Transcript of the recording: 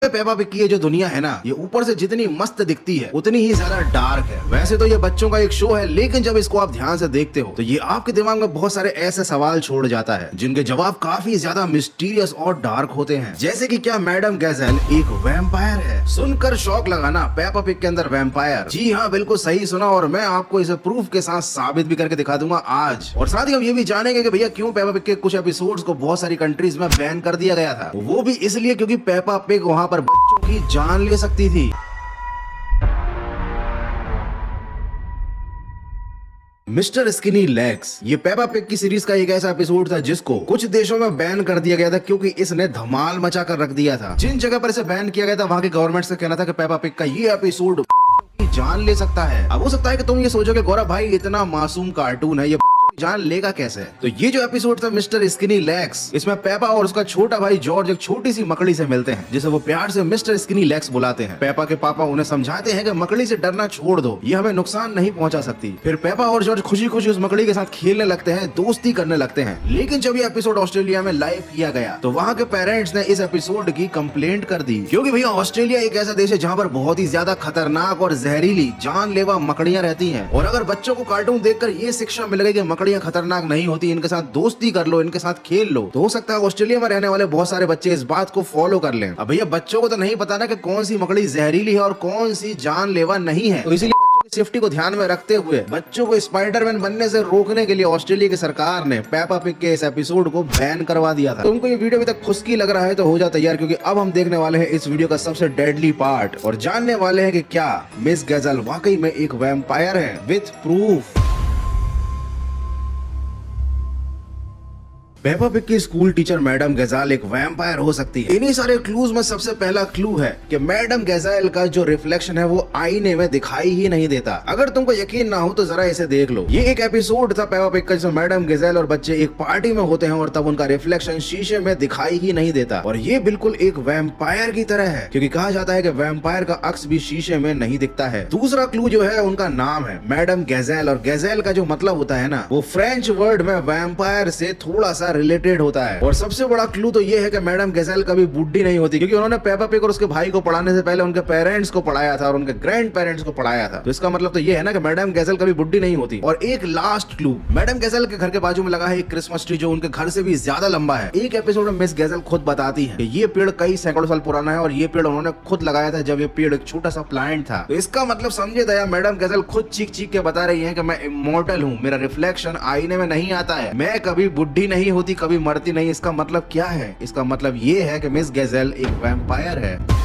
Peppa pig की ये जो दुनिया है ना, ये ऊपर से जितनी मस्त दिखती है उतनी ही ज्यादा डार्क है। वैसे तो ये बच्चों का एक शो है, लेकिन जब इसको आप ध्यान से देखते हो तो ये आपके दिमाग में बहुत सारे ऐसे सवाल छोड़ जाता है जिनके जवाब काफी ज्यादा मिस्टीरियस और डार्क होते हैं। जैसे कि क्या मैडम गैज़ेल एक वैम्पायर है? सुनकर शौक लगाना, पेपा पिग के अंदर वैम्पायर। जी हाँ, बिल्कुल सही सुना, और मैं आपको इसे प्रूफ के साथ साबित भी करके दिखा दूंगा आज। और साथ ही हम ये भी जानेंगे कि भैया क्यों पेपा पिग के कुछ एपिसोड्स को बहुत सारी कंट्रीज में बैन कर दिया गया था। वो भी इसलिए क्योंकि पेपा पिग वहां पर बच्चों की जान ले सकती थी। मिस्टर स्किनी लेग्स, ये पेपा पिग की सीरीज का एक ऐसा एपिसोड था जिसको कुछ देशों में बैन कर दिया गया था क्योंकि इसने धमाल मचा कर रख दिया था। जिन जगह पर इसे बैन किया गया था वहां के गवर्नमेंट से कहना था कि पेपा पिग का ये एपिसोड बच्चों की जान ले सकता है। अब हो सकता है कि तुम ये सोचोगे गौरव भाई इतना मासूम कार्टून है, ये जान लेगा कैसे? तो ये जो एपिसोड था मिस्टर स्किनी लेग्स, इसमें पेपा और उसका छोटा भाई जॉर्ज एक छोटी सी मकड़ी से मिलते हैं जिसे वो प्यार से मिस्टर स्किनी लेग्स बुलाते हैं। पेपा के पापा उन्हें समझाते हैं कि मकड़ी से डरना छोड़ दो, ये हमें नुकसान नहीं पहुंचा सकती। फिर पेपा और जॉर्ज खुशी खुशी उस मकड़ी के साथ खेलने लगते हैं, दोस्ती करने लगते हैं। लेकिन जब ये एपिसोड ऑस्ट्रेलिया में लाइव किया गया तो वहाँ के पेरेंट्स ने इस एपिसोड की कंप्लेंट कर दी, क्योंकि भैया ऑस्ट्रेलिया एक ऐसा देश है जहाँ पर बहुत ही ज्यादा खतरनाक और जहरीली जानलेवा मकड़ियां रहती हैं। और अगर बच्चों को कार्टून देखकर ये शिक्षा मिल गई कि मकड़ियां खतरनाक नहीं होती, इनके साथ दोस्ती कर लो, इनके साथ खेल लो, तो हो सकता है ऑस्ट्रेलिया में रहने वाले बहुत सारे बच्चे इस बात को फॉलो कर लें। अब भैया बच्चों को तो नहीं पता ना कि कौन सी मकड़ी जहरीली है और कौन सी जानलेवा नहीं है, तो इसीलिए बच्चों की सेफ्टी को ध्यान में रखते हुए बच्चों को स्पाइडरमैन बनने से रोकने के लिए ऑस्ट्रेलिया की सरकार ने पेपा पिग के इस एपिसोड को बैन करवा दिया था। तुमको ये वीडियो अभी तक खुशकी लग रहा है तो हो जा तैयार, क्योंकि अब हम देखने वाले हैं इस वीडियो का सबसे डेडली पार्ट और जानने वाले हैं कि क्या मिस गैज़ेल वाकई में एक वैम्पायर है विथ प्रूफ। पेपा पिग की स्कूल टीचर मैडम गैज़ेल एक वैम्पायर हो सकती है। इन्हीं सारे क्लूज में सबसे पहला क्लू है कि मैडम गैज़ेल का जो रिफ्लेक्शन है वो आईने में दिखाई ही नहीं देता। अगर तुमको यकीन ना हो तो जरा इसे देख लो। ये एक एपिसोड था पेपा पिग का जिसमें मैडम गैज़ेल और बच्चे एक पार्टी में होते हैं और तब उनका रिफ्लेक्शन शीशे में दिखाई ही नहीं देता, और ये बिल्कुल एक वैम्पायर की तरह है, क्योंकि कहा जाता है कि वैम्पायर का अक्स भी शीशे में नहीं दिखता है। दूसरा क्लू जो है उनका नाम है मैडम गैज़ेल, और गैज़ेल का जो मतलब होता है ना वो फ्रेंच वर्ड में वैम्पायर से थोड़ा सा रिलेटेड होता है। और सबसे बड़ा क्लू तो ये है कि मैडम गैज़ेल कभी बूढ़ी नहीं होती, क्योंकि उन्होंने पेपा पिग और उसके भाई को पढ़ाने से पहले उनके पेरेंट्स को पढ़ाया था और उनके ग्रैंड पेरेंट्स को पढ़ाया था। तो इसका मतलब तो ये है ना कि मैडम गैज़ेल कभी बूढ़ी नहीं होती। और एक लास्ट क्लू, मैडम गैज़ेल के घर के बाजू में लगा है एक क्रिसमस ट्री जो उनके घर से भी ज्यादा लंबा है। एक एपिसोड में मिस गैज़ेल खुद बताती है कि ये पेड़ कई सैकड़ों साल पुराना है और ये पेड़ उन्होंने खुद लगाया था जब ये पेड़ एक छोटा सा प्लांट था। तो इसका मतलब समझे दया, मैडम गैज़ेल खुद चीख चीख के बता रही है कि मैं इमॉर्टल हूँ, मेरा रिफ्लेक्शन आईने में नहीं आता है, मैं कभी बुढ़ी नहीं होती, कभी मरती नहीं। इसका मतलब क्या है? इसका मतलब ये है कि मिस गैज़ेल एक वैम्पायर है।